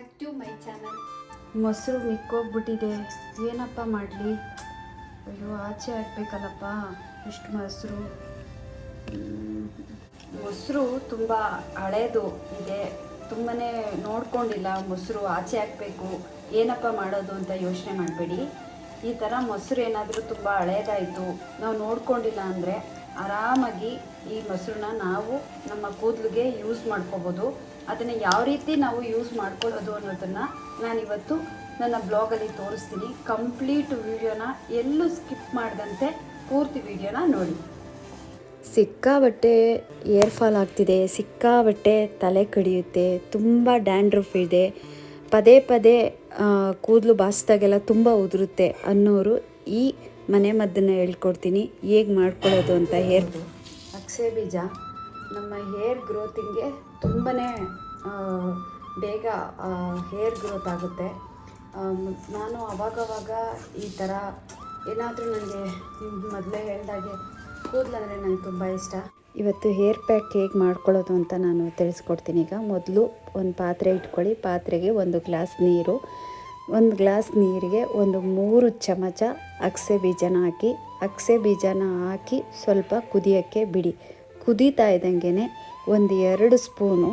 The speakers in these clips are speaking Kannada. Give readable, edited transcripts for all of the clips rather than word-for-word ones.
Back to my channel. ಮೊಸರು ಮಿಕ್ಕೋಗ್ಬಿಟ್ಟಿದೆ, ಏನಪ್ಪ ಮಾಡಲಿ? ಅಯ್ಯೋ, ಆಚೆ ಹಾಕ್ಬೇಕಲ್ಲಪ್ಪ. ಇಷ್ಟು ಮೊಸರು ತುಂಬ ಹಳೇದು ಇದೆ, ತುಂಬಾ ನೋಡ್ಕೊಂಡಿಲ್ಲ. ಮೊಸರು ಆಚೆ ಹಾಕಬೇಕು, ಏನಪ್ಪ ಮಾಡೋದು ಅಂತ ಯೋಚನೆ ಮಾಡಬೇಡಿ. ಈ ಥರ ಮೊಸರು ಏನಾದರೂ ತುಂಬ ಹಳೇದಾಯಿತು, ನಾವು ನೋಡ್ಕೊಂಡಿಲ್ಲ ಅಂದರೆ ಆರಾಮಾಗಿ ಈ ಮೊಸರನ್ನ ನಾವು ನಮ್ಮ ಕೂದಲಿಗೆ ಯೂಸ್ ಮಾಡ್ಕೋಬೋದು. ಅದನ್ನು ಯಾವ ರೀತಿ ನಾವು ಯೂಸ್ ಮಾಡ್ಕೊಳ್ಳೋದು ಅನ್ನೋದನ್ನು ನಾನಿವತ್ತು ನನ್ನ ಬ್ಲಾಗಲ್ಲಿ ತೋರಿಸ್ತೀನಿ. ಕಂಪ್ಲೀಟ್ ವಿಡಿಯೋನ ಎಲ್ಲೂ ಸ್ಕಿಪ್ ಮಾಡದಂತೆ ಪೂರ್ತಿ ವಿಡಿಯೋನ ನೋಡಿ. ಸಿಕ್ಕಾಬಟ್ಟೆ ಏರ್ ಫಾಲ್ ಆಗ್ತಿದೆ, ಸಿಕ್ಕಾಬಟ್ಟೆ ತಲೆ ಕಡಿಯುತ್ತೆ, ತುಂಬ ಡ್ಯಾಂಡ್ರಫ್ ಇದೆ, ಪದೇ ಪದೇ ಕೂದಲು ಬಾಚಿದಾಗೆಲ್ಲ ತುಂಬ ಉದುರುತ್ತೆ ಅನ್ನೋರು ಈ ಮನೆ ಮದ್ದನ್ನು ಹೇಳ್ಕೊಡ್ತೀನಿ, ಹೇಗೆ ಮಾಡ್ಕೊಳ್ಳೋದು ಅಂತ. ಅಗಸೆ ಬೀಜ ನಮ್ಮ ಹೇರ್ ಗ್ರೋತಿಂಗ್ಗೆ ತುಂಬಾ ಬೇಗ ಹೇರ್ ಗ್ರೋತ್ ಆಗುತ್ತೆ. ನಾನು ಅವಾಗವಾಗ ಈ ಥರ ಏನಾದರೂ ನನಗೆ ಮೊದಲೇ ಹೇಳ್ದಾಗೆ ಕೂದಲಂದರೆ ನನಗೆ ತುಂಬ ಇಷ್ಟ. ಇವತ್ತು ಹೇರ್ ಪ್ಯಾಕ್ ಹೇಗೆ ಮಾಡ್ಕೊಳ್ಳೋದು ಅಂತ ನಾನು ತಿಳಿಸ್ಕೊಡ್ತೀನಿ. ಈಗ ಮೊದಲು ಒಂದು ಪಾತ್ರೆ ಇಟ್ಕೊಳ್ಳಿ. ಪಾತ್ರೆಗೆ 1 ಗ್ಲಾಸ್ ನೀರು, 1 ಗ್ಲಾಸ್ ನೀರಿಗೆ 3 ಚಮಚ ಅಗಸೆ ಬೀಜನ ಹಾಕಿ, ಅಗಸೆ ಬೀಜನ ಹಾಕಿ ಸ್ವಲ್ಪ ಕುದಿಯೋಕ್ಕೆ ಬಿಡಿ. ಕುದೀತಾ ಇದ್ದಂಗೆ 2 ಸ್ಪೂನು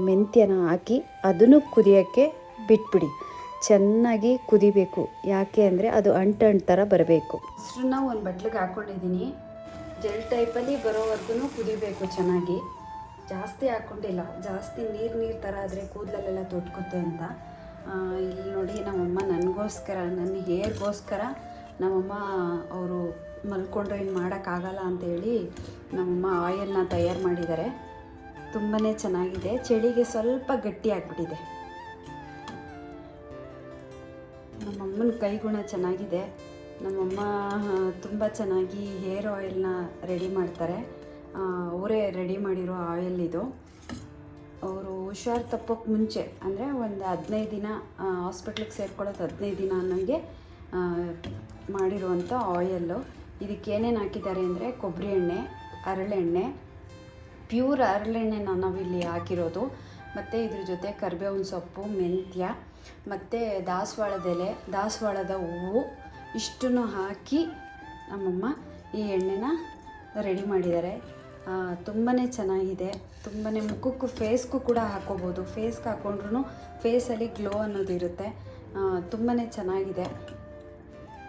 ಮೆಂತ್ಯನ ಹಾಕಿ ಅದನ್ನು ಕುದಿಯೋಕ್ಕೆ ಬಿಟ್ಬಿಡಿ. ಚೆನ್ನಾಗಿ ಕುದಿಬೇಕು, ಯಾಕೆ ಅಂದರೆ ಅದು ಅಂಟು ಥರ ಬರಬೇಕು. ಮೊಸರನ್ನ ಒಂದು ಬಟ್ಲಿಗೆ ಹಾಕ್ಕೊಂಡಿದ್ದೀನಿ. ಜೆಲ್ ಟೈಪಲ್ಲಿ ಬರೋವರೆಗೂ ಕುದಿಬೇಕು ಚೆನ್ನಾಗಿ. ಜಾಸ್ತಿ ಹಾಕ್ಕೊಂಡಿಲ್ಲ, ಜಾಸ್ತಿ ನೀರು ಥರ ಆದರೆ ಕೂದಲಲ್ಲೆಲ್ಲ ತೊಟ್ಕೊತ್ತೆ ಅಂತ. ಇಲ್ಲಿ ನೋಡಿ, ನಮ್ಮಮ್ಮ ನನಗೋಸ್ಕರ, ನನ್ನ ಹೇರ್ಗೋಸ್ಕರ ನಮ್ಮಮ್ಮ ಅವರು ಮಲ್ಕೊಂಡ್ರೆ ಇನ್ನು ಮಾಡೋಕ್ಕಾಗಲ್ಲ ಅಂತೇಳಿ ನಮ್ಮಮ್ಮ ಆಯಿಲ್ನ ತಯಾರು ಮಾಡಿದ್ದಾರೆ. ತುಂಬಾ ಚೆನ್ನಾಗಿದೆ. ಚಳಿಗೆ ಸ್ವಲ್ಪ ಗಟ್ಟಿ ಆಗಿಬಿಟ್ಟಿದೆ. ನಮ್ಮಮ್ಮನ ಕೈಗುಣ ಚೆನ್ನಾಗಿದೆ. ನಮ್ಮಮ್ಮ ತುಂಬ ಚೆನ್ನಾಗಿ ಹೇರ್ ಆಯಿಲ್ನ ರೆಡಿ ಮಾಡ್ತಾರೆ. ಅವರೇ ರೆಡಿ ಮಾಡಿರೋ ಆಯಿಲ್ ಇದು. ಅವರು ಹುಷಾರು ತಪ್ಪೋಕ್ಕೆ ಮುಂಚೆ ಅಂದರೆ ಒಂದು 15 ದಿನ ಹಾಸ್ಪಿಟ್ಲಿಗೆ ಸೇರ್ಕೊಳ್ಳೋದು 15 ದಿನ ಅನ್ನೋಂಗೆ ಮಾಡಿರುವಂಥ ಆಯಿಲ್ಲು. ಇದಕ್ಕೆ ಏನೇನು ಹಾಕಿದ್ದಾರೆ ಅಂದರೆ ಕೊಬ್ಬರಿ ಎಣ್ಣೆ, ಹರಳೆಣ್ಣೆ, ಪ್ಯೂರ್ ಹರಳೆಣ್ಣೆನ ನಾವಿಲ್ಲಿ ಹಾಕಿರೋದು. ಮತ್ತು ಇದ್ರ ಜೊತೆ ಕರಿಬೇವಿನ ಸೊಪ್ಪು, ಮೆಂತ್ಯ ಮತ್ತು ದಾಸವಾಳದ ಎಲೆ, ದಾಸವಾಳದ ಹೂವು ಇಷ್ಟನ್ನು ಹಾಕಿ ನಮ್ಮಮ್ಮ ಈ ಎಣ್ಣೆನ ರೆಡಿ ಮಾಡಿದ್ದಾರೆ. ತುಂಬಾ ಚೆನ್ನಾಗಿದೆ. ತುಂಬಾ ಮುಖಕ್ಕೂ ಫೇಸ್ಗೂ ಕೂಡ ಹಾಕ್ಕೋಬೋದು. ಫೇಸ್ಗೆ ಹಾಕ್ಕೊಂಡ್ರೂ ಫೇಸಲ್ಲಿ ಗ್ಲೋ ಅನ್ನೋದು ಇರುತ್ತೆ. ತುಂಬಾ ಚೆನ್ನಾಗಿದೆ.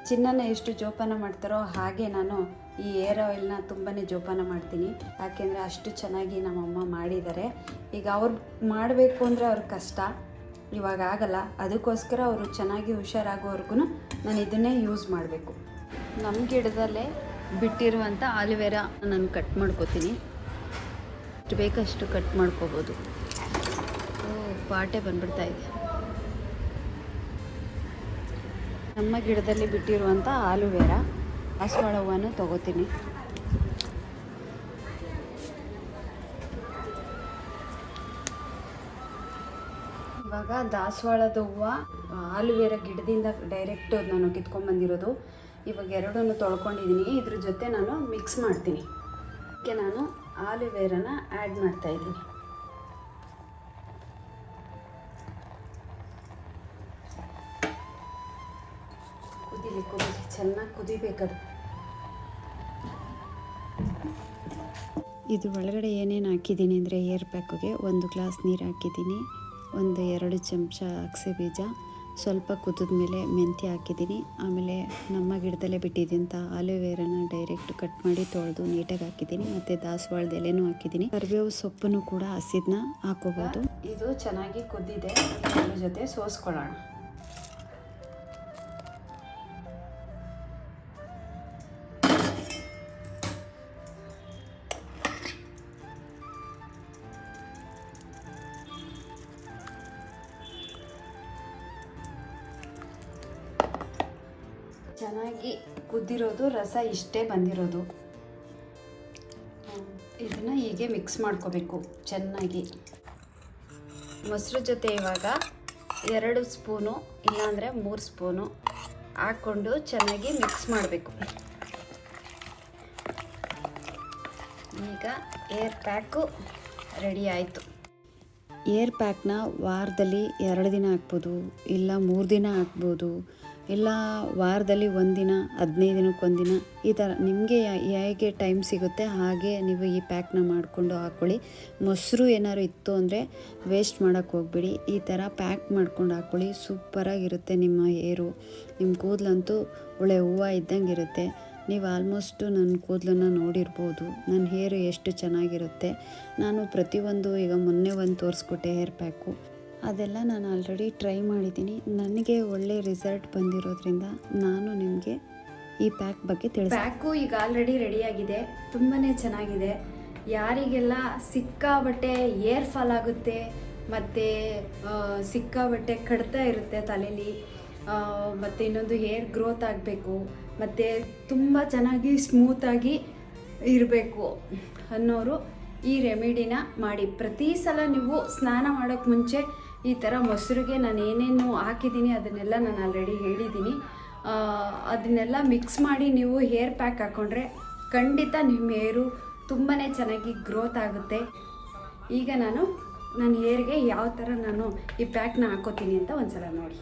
ಚಿನ್ನನ ಎಷ್ಟು ಜೋಪಾನ ಮಾಡ್ತಾರೋ ಹಾಗೆ ನಾನು ಈ ಏರ್ ಆಯಿಲ್ನ ತುಂಬಾ ಜೋಪಾನ ಮಾಡ್ತೀನಿ. ಯಾಕೆಂದರೆ ಅಷ್ಟು ಚೆನ್ನಾಗಿ ನಮ್ಮಮ್ಮ ಮಾಡಿದ್ದಾರೆ. ಈಗ ಅವ್ರು ಮಾಡಬೇಕು ಅಂದರೆ ಅವ್ರ ಕಷ್ಟ, ಇವಾಗ ಆಗಲ್ಲ. ಅದಕ್ಕೋಸ್ಕರ ಅವರು ಚೆನ್ನಾಗಿ ಹುಷಾರಾಗೋವರೆಗೂ ನಾನು ಇದನ್ನೇ ಯೂಸ್ ಮಾಡಬೇಕು. ನಮ್ಮ ಗಿಡದಲ್ಲೇ ಬಿಟ್ಟಿರುವಂಥ ಆಲಿವೇರಾ ನಾನು ಕಟ್ ಮಾಡ್ಕೋತೀನಿ. ಎಷ್ಟು ಬೇಕಷ್ಟು ಕಟ್ ಮಾಡ್ಕೋಬೋದು. ಪಾಟೆ ಬಂದ್ಬಿಡ್ತಾ ಇದೆ. ನಮ್ಮ ಗಿಡದಲ್ಲಿ ಬಿಟ್ಟಿರುವಂಥ ಆಲುವೇರಾ, ದಾಸವಾಳ ಹೂವನ್ನು ತೊಗೋತೀನಿ. ಇವಾಗ ದಾಸವಾಳದ ಹೂವು ಆಲುವೇರಾ ಗಿಡದಿಂದ ಡೈರೆಕ್ಟ್ ನಾನು ಕಿತ್ಕೊಂಡ್ಬಂದಿರೋದು. ಇವಾಗ ಎರಡನ್ನೂ ತೊಳ್ಕೊಂಡಿದ್ದೀನಿ. ಇದ್ರ ಜೊತೆ ನಾನು ಮಿಕ್ಸ್ ಮಾಡ್ತೀನಿ. ಅದಕ್ಕೆ ನಾನು ಆಲುವೇರಾನ ಆ್ಯಡ್ ಮಾಡ್ತಾಯಿದ್ದೀನಿ. ಕುದೀಲಿ ಚೆನ್ನಾಗಿ ಕುದಿಬೇಕದು. ಇದು ಒಳಗಡೆ ಏನೇನು ಹಾಕಿದ್ದೀನಿ ಅಂದರೆ ಏರ್ ಪ್ಯಾಕಿಗೆ 1 ಗ್ಲಾಸ್ ನೀರು ಹಾಕಿದ್ದೀನಿ, 2 ಚಮಚ ಅಗಸೆ ಬೀಜ, ಸ್ವಲ್ಪ ಕುದಿದ ಮೇಲೆ ಮೆಂತ್ಯ ಹಾಕಿದ್ದೀನಿ. ಆಮೇಲೆ ನಮ್ಮ ಗಿಡದಲ್ಲೇ ಬಿಟ್ಟಿದ್ದಂಥ ಆಲುವೇರಾನ ಡೈರೆಕ್ಟ್ ಕಟ್ ಮಾಡಿ ತೊಳೆದು ನೀಟಾಗಿ ಹಾಕಿದ್ದೀನಿ. ಮತ್ತು ದಾಸವಾಳದ ಎಲೆನೂ ಹಾಕಿದ್ದೀನಿ. ಕರಿಬೇವು ಸೊಪ್ಪನ್ನು ಕೂಡ ಹಸಿದನ್ನ ಹಾಕೋಬೋದು. ಇದು ಚೆನ್ನಾಗಿ ಕುದ್ದಿದೆ. ಅದ್ರ ಜೊತೆ ಸೋಸ್ಕೊಳ್ಳೋಣ. ಚೆನ್ನಾಗಿ ಕುದ್ದಿರೋದು, ರಸ ಇಷ್ಟೇ ಬಂದಿರೋದು. ಇದನ್ನು ಹೀಗೆ ಮಿಕ್ಸ್ ಮಾಡ್ಕೋಬೇಕು ಚೆನ್ನಾಗಿ. ಮೊಸರು ಜೊತೆ ಇವಾಗ 2 ಸ್ಪೂನು ಇಲ್ಲಾಂದರೆ 3 ಸ್ಪೂನು ಹಾಕ್ಕೊಂಡು ಚೆನ್ನಾಗಿ ಮಿಕ್ಸ್ ಮಾಡಬೇಕು. ಈಗ ಏರ್ ಪ್ಯಾಕು ರೆಡಿ ಆಯಿತು. ಏರ್ ಪ್ಯಾಕ್ನ ವಾರದಲ್ಲಿ 2 ದಿನ ಹಾಕ್ಬೋದು, ಇಲ್ಲ 3 ದಿನ ಹಾಕ್ಬೋದು, ಇಲ್ಲ ವಾರದಲ್ಲಿ 1 ದಿನ, 15 ದಿನಕ್ಕೊಂದಿನ, ಈ ಥರ ನಿಮಗೆ ಹೇಗೆ ಟೈಮ್ ಸಿಗುತ್ತೆ ಹಾಗೆ ನೀವು ಈ ಪ್ಯಾಕ್ನ ಮಾಡಿಕೊಂಡು ಹಾಕ್ಕೊಳ್ಳಿ. ಮೊಸರು ಏನಾದ್ರು ಇತ್ತು ಅಂದರೆ ವೇಸ್ಟ್ ಮಾಡೋಕ್ಕೆ ಹೋಗ್ಬೇಡಿ. ಈ ಥರ ಪ್ಯಾಕ್ ಮಾಡ್ಕೊಂಡು ಹಾಕ್ಕೊಳ್ಳಿ. ಸೂಪರಾಗಿರುತ್ತೆ ನಿಮ್ಮ ಹೇರು. ನಿಮ್ಮ ಕೂದಲಂತೂ ಒಳ್ಳೆ ಹೂವು ಇದ್ದಂಗೆ ಇರುತ್ತೆ. ನೀವು ಆಲ್ಮೋಸ್ಟು ನನ್ನ ಕೂದಲನ್ನು ನೋಡಿರ್ಬೋದು, ನನ್ನ ಹೇರು ಎಷ್ಟು ಚೆನ್ನಾಗಿರುತ್ತೆ. ನಾನು ಪ್ರತಿಯೊಂದು ಈಗ ಮೊನ್ನೆ ಒಂದು ತೋರಿಸ್ಕೊಟ್ಟೆ ಹೇರ್ ಪ್ಯಾಕು, ಅದೆಲ್ಲ ನಾನು ಆಲ್ರೆಡಿ ಟ್ರೈ ಮಾಡಿದ್ದೀನಿ. ನನಗೆ ಒಳ್ಳೆ ರಿಸಲ್ಟ್ ಬಂದಿರೋದ್ರಿಂದ ನಾನು ನಿಮಗೆ ಈ ಪ್ಯಾಕ್ ಬಗ್ಗೆ ಪ್ಯಾಕು ಈಗ ಆಲ್ರೆಡಿ ರೆಡಿಯಾಗಿದೆ. ತುಂಬಾ ಚೆನ್ನಾಗಿದೆ. ಯಾರಿಗೆಲ್ಲ ಸಿಕ್ಕಾಬಟ್ಟೆ ಏರ್ ಫಾಲ್ ಆಗುತ್ತೆ ಮತ್ತು ಸಿಕ್ಕಾಬಟ್ಟೆ ಕಡ್ತಾ ಇರುತ್ತೆ ತಲೆಯಲ್ಲಿ, ಮತ್ತು ಇನ್ನೊಂದು ಹೇರ್ ಗ್ರೋತ್ ಆಗಬೇಕು ಮತ್ತು ತುಂಬ ಚೆನ್ನಾಗಿ ಸ್ಮೂತಾಗಿ ಇರಬೇಕು ಅನ್ನೋರು ಈ ರೆಮಿಡಿನ ಮಾಡಿ. ಪ್ರತಿ ಸಲ ನೀವು ಸ್ನಾನ ಮಾಡೋಕ್ಕೆ ಮುಂಚೆ ಈ ಥರ ಮೊಸರಿಗೆ ನಾನು ಏನೇನು ಹಾಕಿದ್ದೀನಿ ಅದನ್ನೆಲ್ಲ ನಾನು ಆಲ್ರೆಡಿ ಹೇಳಿದ್ದೀನಿ. ಅದನ್ನೆಲ್ಲ ಮಿಕ್ಸ್ ಮಾಡಿ ನೀವು ಹೇರ್ ಪ್ಯಾಕ್ ಹಾಕ್ಕೊಂಡ್ರೆ ಖಂಡಿತ ನಿಮ್ಮ ಹೇರು ತುಂಬಾ ಚೆನ್ನಾಗಿ ಗ್ರೋತ್ ಆಗುತ್ತೆ. ಈಗ ನನ್ನ ಹೇರ್ಗೆ ಯಾವ ಥರ ನಾನು ಈ ಪ್ಯಾಕ್ನ ಹಾಕೋತೀನಿ ಅಂತ ಒಂದ್ಸಲ ನೋಡಿ.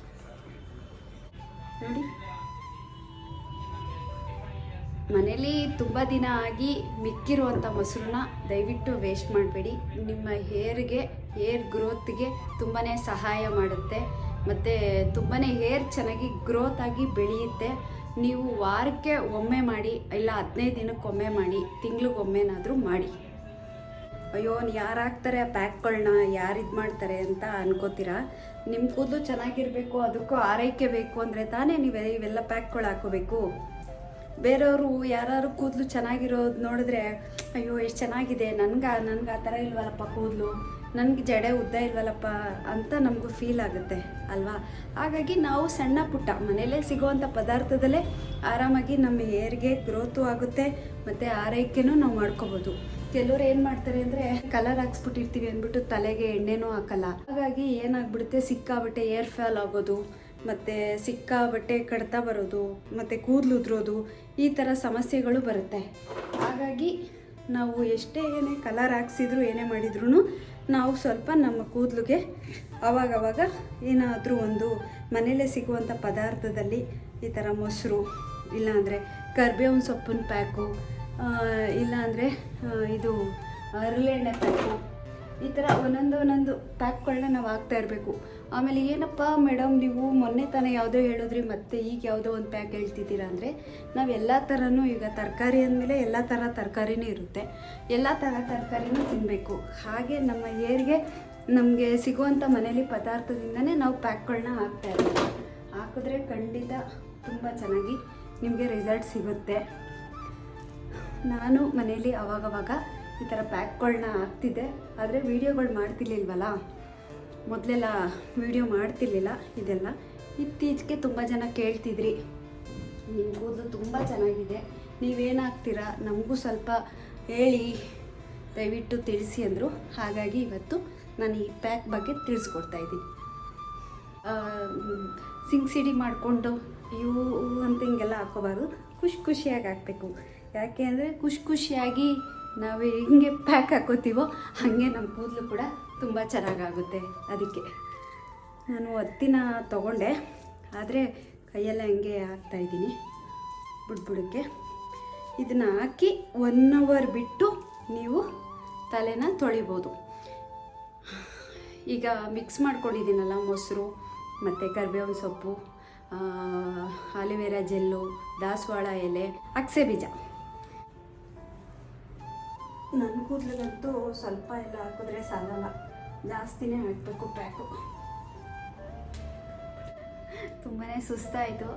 ಮನೇಲಿ ತುಂಬ ದಿನ ಆಗಿ ಮಿಕ್ಕಿರುವಂಥ ಮೊಸರನ್ನ ದಯವಿಟ್ಟು ವೇಸ್ಟ್ ಮಾಡಬೇಡಿ. ನಿಮ್ಮ ಹೇರ್ ಗ್ರೋತ್ಗೆ ತುಂಬಾ ಸಹಾಯ ಮಾಡುತ್ತೆ ಮತ್ತು ತುಂಬಾ ಹೇರ್ ಚೆನ್ನಾಗಿ ಗ್ರೋತ್ ಆಗಿ ಬೆಳೆಯುತ್ತೆ. ನೀವು ವಾರಕ್ಕೆ ಒಮ್ಮೆ ಮಾಡಿ, ಇಲ್ಲ 15 ದಿನಕ್ಕೊಮ್ಮೆ ಮಾಡಿ, ತಿಂಗಳಿಗೊಮ್ಮೆನಾದರೂ ಮಾಡಿ. ಅಯ್ಯೋ ಯಾರು ಹಾಕ್ತಾರೆ ಆ ಪ್ಯಾಕ್ಗಳನ್ನ, ಯಾರು ಇದು ಮಾಡ್ತಾರೆ ಅಂತ ಅನ್ಕೋತೀರಾ. ನಿಮ್ಮ ಕೂದಲು ಚೆನ್ನಾಗಿರಬೇಕು, ಅದಕ್ಕೂ ಆರೈಕೆ ಬೇಕು ಅಂದರೆ ತಾನೇ ನೀವು ಇವೆಲ್ಲ ಪ್ಯಾಕ್ಗಳು ಹಾಕೋಬೇಕು. ಬೇರೆಯವರು ಯಾರು ಕೂದಲು ಚೆನ್ನಾಗಿರೋದು ನೋಡಿದ್ರೆ ಅಯ್ಯೋ ಎಷ್ಟು ಚೆನ್ನಾಗಿದೆ, ನನಗೆ ಆ ಥರ ಇಲ್ವಲ್ಲಪ್ಪ ಕೂದಲು, ನನಗೆ ಜಡೆ ಉದ್ದ ಇಲ್ವಲ್ಲಪ್ಪ ಅಂತ ನಮಗೂ ಫೀಲ್ ಆಗುತ್ತೆ ಅಲ್ವಾ. ಹಾಗಾಗಿ ನಾವು ಸಣ್ಣ ಪುಟ್ಟ ಮನೆಯಲ್ಲೇ ಸಿಗೋವಂಥ ಪದಾರ್ಥದಲ್ಲೇ ಆರಾಮಾಗಿ ನಮ್ಮ ಹೇರ್ಗೆ ಗ್ರೋತು ಆಗುತ್ತೆ ಮತ್ತು ಆರೈಕೆನೂ ನಾವು ಮಾಡ್ಕೋಬೋದು. ಕೆಲವ್ರು ಏನು ಮಾಡ್ತಾರೆ ಅಂದರೆ ಕಲರ್ ಹಾಕ್ಸ್ಬಿಟ್ಟಿರ್ತೀವಿ ಅಂದ್ಬಿಟ್ಟು ತಲೆಗೆ ಎಣ್ಣೆನೂ ಹಾಕಲ್ಲ. ಹಾಗಾಗಿ ಏನಾಗ್ಬಿಡುತ್ತೆ, ಸಿಕ್ಕಾಬಟ್ಟೆ ಏರ್ ಫಾಲ್ ಆಗೋದು ಮತ್ತು ಸಿಕ್ಕಾಬಟ್ಟೆ ಕಡ್ತಾ ಬರೋದು ಮತ್ತು ಕೂದಲು ಉದುರೋದು, ಈ ಥರ ಸಮಸ್ಯೆಗಳು ಬರುತ್ತೆ. ಹಾಗಾಗಿ ನಾವು ಎಷ್ಟೇ ಏನೇ ಕಲರ್ ಹಾಕ್ಸಿದ್ರು ಏನೇ ಮಾಡಿದ್ರೂ ನಾವು ಸ್ವಲ್ಪ ನಮ್ಮ ಕೂದಲಿಗೆ ಅವಾಗವಾಗ ಏನಾದರೂ ಒಂದು ಮನೆಯಲ್ಲೇ ಸಿಗುವಂಥ ಪದಾರ್ಥದಲ್ಲಿ ಈ ಥರ ಮೊಸರು, ಇಲ್ಲಾಂದರೆ ಕರ್ಬೇವಿನ ಸೊಪ್ಪಿನ ಪ್ಯಾಕು, ಇಲ್ಲಾಂದರೆ ಇದು ಹರಳೆಣ್ಣೆ ಪ್ಯಾಕು, ಈ ಥರ ಒಂದೊಂದು ಪ್ಯಾಕ್ಗಳನ್ನ ನಾವು ಹಾಕ್ತಾ ಇರಬೇಕು. ಆಮೇಲೆ ಏನಪ್ಪ ಮೇಡಮ್ ನೀವು ಮೊನ್ನೆ ತಾನೇ ಯಾವುದೋ ಹೇಳಿದ್ರಿ ಮತ್ತೆ ಈಗ ಯಾವುದೋ ಒಂದು ಪ್ಯಾಕ್ ಹೇಳ್ತಿದ್ದೀರಾ ಅಂದರೆ, ನಾವು ಎಲ್ಲ ಥರನೂ ಈಗ ತರಕಾರಿ ಅಂದಮೇಲೆ ಎಲ್ಲ ಥರ ತರಕಾರಿನೂ ಇರುತ್ತೆ, ಎಲ್ಲ ಥರ ತರಕಾರಿನೂ ತಿನ್ನಬೇಕು. ಹಾಗೆ ನಮ್ಮ ಹೇರ್ಗೆ ನಮಗೆ ಸಿಗುವಂಥ ಮನೇಲಿ ಪದಾರ್ಥದಿಂದನೇ ನಾವು ಪ್ಯಾಕ್ಗಳನ್ನ ಹಾಕ್ತಾ ಇರ್ತೀವಿ. ಹಾಕಿದ್ರೆ ಖಂಡಿತ ತುಂಬ ಚೆನ್ನಾಗಿ ನಿಮಗೆ ರಿಸಲ್ಟ್ ಸಿಗುತ್ತೆ. ನಾನು ಮನೇಲಿ ಅವಾಗವಾಗ ಈ ಥರ ಪ್ಯಾಕ್ಗಳನ್ನ ಹಾಕ್ತಿದ್ದೆ, ಆದರೆ ವೀಡಿಯೋಗಳು ಮಾಡ್ತಿರ್ಲಿಲ್ವಲ್ಲ, ಮೊದಲೆಲ್ಲ ವೀಡಿಯೋ ಮಾಡ್ತಿರ್ಲಿಲ್ಲ ಇದೆಲ್ಲ. ಇತ್ತೀಚೆಗೆ ತುಂಬ ಜನ ಕೇಳ್ತಿದ್ರಿ, ನಿಮ್ಮ ಕೂದಲು ತುಂಬ ಚೆನ್ನಾಗಿದೆ, ನೀವೇನು ಹಾಕ್ತೀರಾ ನಮಗೂ ಸ್ವಲ್ಪ ಹೇಳಿ ದಯವಿಟ್ಟು ತಿಳಿಸಿ ಅಂದರು. ಹಾಗಾಗಿ ಇವತ್ತು ನಾನು ಈ ಪ್ಯಾಕ್ ಬಗ್ಗೆ ತಿಳಿಸ್ಕೊಡ್ತಾಯಿದ್ದೀನಿ. ಸಿಂಗ್ ಮಾಡಿಕೊಂಡು ಇವು ಅಂತ ಹಿಂಗೆಲ್ಲ ಹಾಕ್ಕೋಬಾರ್ದು, ಖುಷಿಯಾಗಿ ಹಾಕಬೇಕು. ಯಾಕೆ ಅಂದರೆ ಖುಷಿಯಾಗಿ ನಾವು ಹೆಂಗೆ ಪ್ಯಾಕ್ ಹಾಕೋತೀವೋ ಹಾಗೆ ನಮ್ಮ ಕೂದಲು ಕೂಡ ತುಂಬ ಚೆನ್ನಾಗಾಗುತ್ತೆ. ಅದಕ್ಕೆ ನಾನು 10 ದಿನ ತೊಗೊಂಡೆ, ಆದರೆ ಕೈಯೆಲ್ಲ ಹಂಗೆ ಹಾಕ್ತಾಯಿದ್ದೀನಿ ಬುಡಕ್ಕೆ. ಇದನ್ನು ಹಾಕಿ 1 ಅವರ್ ಬಿಟ್ಟು ನೀವು ತಲೆನ ತೊಳಿಬೋದು. ಈಗ ಮಿಕ್ಸ್ ಮಾಡ್ಕೊಂಡಿದ್ದೀನಲ್ಲ ಮೊಸರು ಮತ್ತು ಕರಿಬೇವಿನ ಸೊಪ್ಪು, ಆಲಿವೇರಾ ಜೆಲ್ಲು, ದಾಸವಾಳ ಎಲೆ, ಅಗಸೆ ಬೀಜ. ನನ್ನ ಕೂದಲಿಗಂತೂ ಸ್ವಲ್ಪ ಎಲ್ಲ ಹಾಕಿದ್ರೆ ಸಾಲಲ್ಲ, ಜಾಸ್ತಿನೇ ಹಾಕಬೇಕು ಪ್ಯಾಕು. ತುಂಬಾ ಸುಸ್ತಾಯಿತು.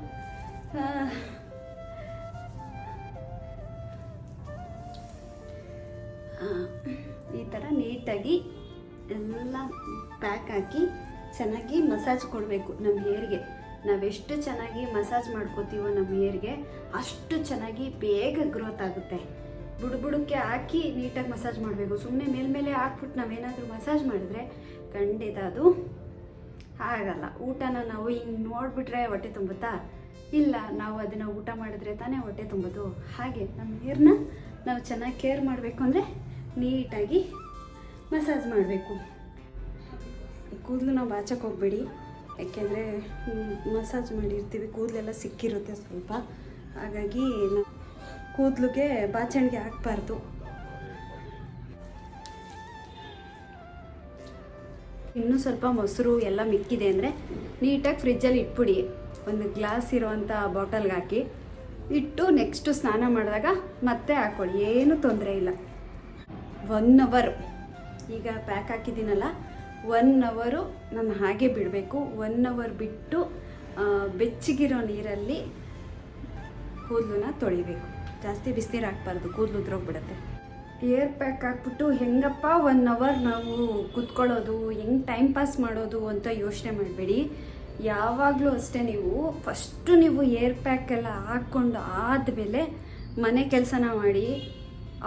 ಈ ಥರ ನೀಟಾಗಿ ಎಲ್ಲ ಪ್ಯಾಕ್ ಹಾಕಿ ಚೆನ್ನಾಗಿ ಮಸಾಜ್ ಕೊಡಬೇಕು ನಮ್ಮ ಹೇರ್ಗೆ. ನಾವೆಷ್ಟು ಚೆನ್ನಾಗಿ ಮಸಾಜ್ ಮಾಡ್ಕೋತೀವೋ ನಮ್ಮ ಹೇರ್ಗೆ ಅಷ್ಟು ಚೆನ್ನಾಗಿ ಬೇಗ ಗ್ರೋತ್ ಆಗುತ್ತೆ. ಬುಡಕ್ಕೆ ಹಾಕಿ ನೀಟಾಗಿ ಮಸಾಜ್ ಮಾಡಬೇಕು. ಸುಮ್ಮನೆ ಮೇಲ್ಮೇಲೆ ಹಾಕ್ಬಿಟ್ಟು ನಾವೇನಾದರೂ ಮಸಾಜ್ ಮಾಡಿದ್ರೆ ಖಂಡಿತ ಅದು ಆಗಲ್ಲ. ಊಟನ ನಾವು ಹಿಂಗೆ ನೋಡಿಬಿಟ್ರೆ ಹೊಟ್ಟೆ ತುಂಬುತ್ತಾ? ಇಲ್ಲ, ನಾವು ಅದನ್ನು ಊಟ ಮಾಡಿದ್ರೆ ತಾನೇ ಹೊಟ್ಟೆ ತುಂಬೋದು. ಹಾಗೆ ನಮ್ಮ ಹೇರ್ನ ನಾವು ಚೆನ್ನಾಗಿ ಕೇರ್ ಮಾಡಬೇಕು ಅಂದರೆ ನೀಟಾಗಿ ಮಸಾಜ್ ಮಾಡಬೇಕು. ಕೂದಲನ್ನ ಬಾಚಕ್ಕೆ ಹೋಗ್ಬೇಡಿ, ಯಾಕೆಂದರೆ ಮಸಾಜ್ ಮಾಡಿರ್ತೀವಿ, ಕೂದಲೆಲ್ಲ ಸಿಕ್ಕಿರುತ್ತೆ ಸ್ವಲ್ಪ, ಹಾಗಾಗಿ ಕೂದಲಿಗೆ ಬಾಚಣಿಗೆ ಹಾಕಬಾರ್ದು. ಇನ್ನೂ ಸ್ವಲ್ಪ ಮೊಸರು ಎಲ್ಲ ಮಿಕ್ಕಿದೆ ಅಂದರೆ ನೀಟಾಗಿ ಫ್ರಿಜ್ಜಲ್ಲಿ ಇಟ್ಬಿಡಿ, ಒಂದು ಗ್ಲಾಸ್ ಇರೋವಂಥ ಬಾಟಲ್ಗೆ ಹಾಕಿ ಇಟ್ಟು ನೆಕ್ಸ್ಟು ಸ್ನಾನ ಮಾಡಿದಾಗ ಮತ್ತೆ ಹಾಕ್ಕೊಳ್ಳಿ, ಏನೂ ತೊಂದರೆ ಇಲ್ಲ. 1 ಅವರ್ ಈಗ ಪ್ಯಾಕ್ ಹಾಕಿದ್ದೀನಲ್ಲ, 1 ಅವರು ನಾನು ಹಾಗೆ ಬಿಡಬೇಕು. 1 ಅವರ್ ಬಿಟ್ಟು ಬೆಚ್ಚಗಿರೋ ನೀರಲ್ಲಿ ಕೂದಲನ್ನ ತೊಳಿಬೇಕು. ಜಾಸ್ತಿ ಬಿಸಿನೀರು ಹಾಕ್ಬಾರ್ದು, ಕೂದಲು ಉದ್ರೋಗ್ಬಿಡುತ್ತೆ. ಏರ್ ಪ್ಯಾಕ್ ಹಾಕ್ಬಿಟ್ಟು ಹೆಂಗಪ್ಪ 1 ಅವರ್ ನಾವು ಕೂತ್ಕೊಳ್ಳೋದು, ಹೆಂಗೆ ಟೈಮ್ ಪಾಸ್ ಮಾಡೋದು ಅಂತ ಯೋಚನೆ ಮಾಡಬೇಡಿ. ಯಾವಾಗಲೂ ಅಷ್ಟೇ, ನೀವು ಏರ್ ಪ್ಯಾಕ್ ಎಲ್ಲ ಹಾಕ್ಕೊಂಡು ಆದಮೇಲೆ ಮನೆ ಕೆಲಸನ ಮಾಡಿ,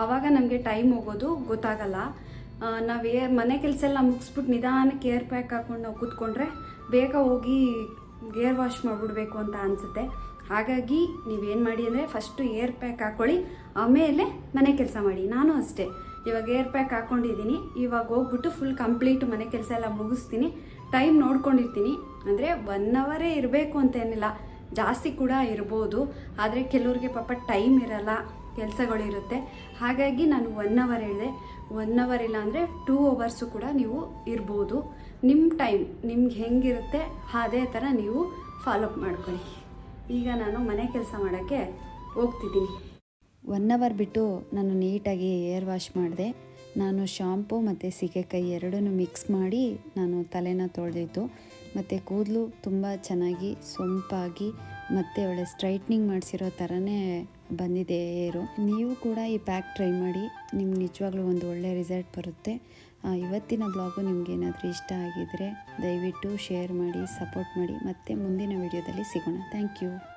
ಆವಾಗ ನಮಗೆ ಟೈಮ್ ಹೋಗೋದು ಗೊತ್ತಾಗಲ್ಲ. ನಾವು ಮನೆ ಕೆಲಸ ಎಲ್ಲ ಮುಗಿಸ್ಬಿಟ್ಟು ನಿಧಾನಕ್ಕೆ ಏರ್ ಪ್ಯಾಕ್ ಹಾಕ್ಕೊಂಡು ನಾವು ಕೂತ್ಕೊಂಡ್ರೆ ಬೇಗ ಹೋಗಿ ಏರ್ ವಾಶ್ ಮಾಡಿಬಿಡ್ಬೇಕು ಅಂತ ಅನಿಸುತ್ತೆ. ಹಾಗಾಗಿ ನೀವೇನು ಮಾಡಿ ಅಂದರೆ ಫಸ್ಟು ಏರ್ ಪ್ಯಾಕ್ ಹಾಕ್ಕೊಳ್ಳಿ, ಆಮೇಲೆ ಮನೆ ಕೆಲಸ ಮಾಡಿ. ನಾನು ಅಷ್ಟೇ, ಇವಾಗ ಏರ್ ಪ್ಯಾಕ್ ಹಾಕ್ಕೊಂಡಿದ್ದೀನಿ, ಇವಾಗ ಹೋಗ್ಬಿಟ್ಟು ಫುಲ್ ಕಂಪ್ಲೀಟ್ ಮನೆ ಕೆಲಸ ಎಲ್ಲ ಮುಗಿಸ್ತೀನಿ. ಟೈಮ್ ನೋಡ್ಕೊಂಡಿರ್ತೀನಿ, ಅಂದರೆ 1 ಅವರೇ ಇರಬೇಕು ಅಂತೇನಿಲ್ಲ, ಜಾಸ್ತಿ ಕೂಡ ಇರ್ಬೋದು. ಆದರೆ ಕೆಲವ್ರಿಗೆ ಪಾಪ ಟೈಮ್ ಇರಲ್ಲ, ಕೆಲಸಗಳಿರುತ್ತೆ. ಹಾಗಾಗಿ ನಾನು 1 ಅವರ್ ಹೇಳಿದೆ. 1 ಅವರ್ ಇಲ್ಲ ಅಂದರೆ 2 ಅವರ್ಸು ಕೂಡ ನೀವು ಇರ್ಬೋದು. ನಿಮ್ಮ ಟೈಮ್ ನಿಮ್ಗೆ ಹೆಂಗಿರುತ್ತೆ ಅದೇ ಥರ ನೀವು ಫಾಲೋಅಪ್ ಮಾಡ್ಕೊಳ್ಳಿ. ಈಗ ನಾನು ಮನೆ ಕೆಲಸ ಮಾಡೋಕ್ಕೆ ಹೋಗ್ತಿದ್ದೀನಿ. 1 ಅವರ್ ಬಿಟ್ಟು ನಾನು ನೀಟಾಗಿ ಏರ್ ವಾಶ್ ಮಾಡಿದೆ. ನಾನು ಶಾಂಪು ಮತ್ತು ಸೀಗೆಕಾಯಿ ಎರಡನ್ನೂ ಮಿಕ್ಸ್ ಮಾಡಿ ನಾನು ತಲೆನ ತೊಳೆದಿದ್ದು. ಮತ್ತು ಕೂದಲು ತುಂಬ ಚೆನ್ನಾಗಿ ಸೊಂಪಾಗಿ ಮತ್ತು ಒಳ್ಳೆ ಸ್ಟ್ರೈಟ್ನಿಂಗ್ ಮಾಡಿಸಿರೋ ಥರನೇ ಬಂದಿದೆ ಏರು. ನೀವು ಕೂಡ ಈ ಪ್ಯಾಕ್ ಟ್ರೈ ಮಾಡಿ, ನಿಮ್ಗೆ ನಿಜವಾಗ್ಲೂ ಒಂದು ಒಳ್ಳೆ ರಿಸಲ್ಟ್ ಬರುತ್ತೆ. ಇವತ್ತಿನ ಬ್ಲಾಗು ನಿಮಗೇನಾದರೂ ಇಷ್ಟ ಆಗಿದರೆ ದಯವಿಟ್ಟು ಶೇರ್ ಮಾಡಿ, ಸಪೋರ್ಟ್ ಮಾಡಿ. ಮತ್ತು ಮುಂದಿನ ವಿಡಿಯೋದಲ್ಲಿ ಸಿಗೋಣ. Thank you.